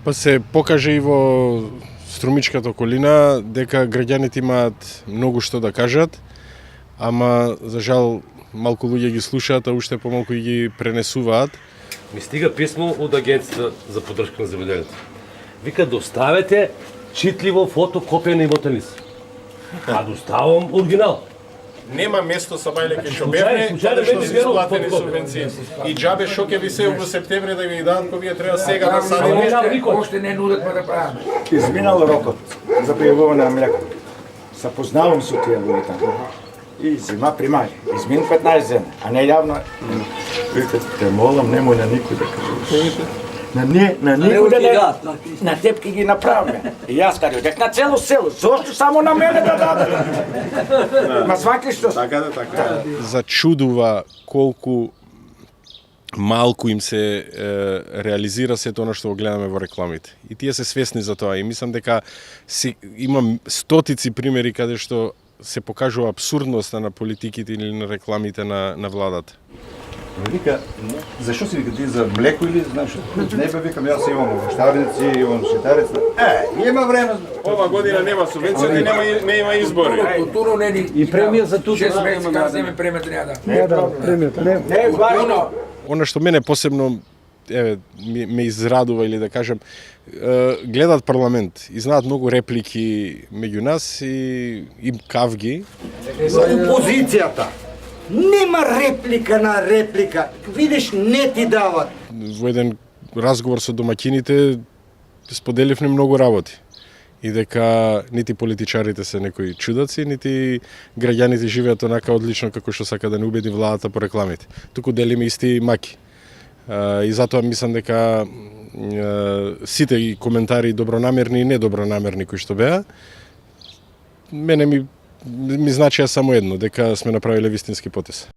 Па се покаже и во Струмичката околина дека граѓаните имаат многу што да кажат, ама за жал малку луѓе ги слушаат, а уште помалку ги пренесуваат. Ми стига писмо од Агенцијата за поддршка на земјоделието. Вика доставете читливо фотокопија на имотен лист. А доставам оригинал. Нема место са бајлеке што бевне, каде што се исплатени субвенции. И џабе што ќе ви се во септември да ви дадат, кога вие треба сега да садиме. Още не нудат па да правиме. Изминал рокот за пријавување на млеко. Се познавам со тие луѓе таму. И зима примај. Измин 15 дена, а не јавно. Викат, те молам, немој на никој да кажеш. На никој да не, на теб ки ги направиме. И јас кажу, дек на цело село, зошто само на мене да даде? Ма сваки што? Така да, така. Зачудува колку малку им се реализира сето она што го гледаме во рекламите. И тие се свесни за тоа. И мислам дека имам стотици примери каде што се покажува абсурдноста на политиките или на рекламите на владата. Вика, зашо си вика ти за млеко или знаеш? Не бе викам, јас имам овоштарници, имам шитарец. Има време. Ова година нема субвенција, не има избори. Културно не ни... И премија за тука. 6 месеци кога земе премија треба да. Не да, премијата, не. Не е важно. Она што мене посебно ме израдува или да кажем, гледаат парламент и знаат многу реплики меѓу нас и кавги. За опозицијата нема реплика на реплика. Видиш, не ти дават. Во еден разговор со домаќините споделивме многу работи. И дека нити политичарите се некои чудаци, нити граѓаните живеат онака одлично како што сака да не убеди владата по рекламите. Туку делиме исти маки. И затоа мислам дека сите и коментари добронамерни и недобронамерни кои што беа, мене ми значија само едно, дека сме направиле вистински потез.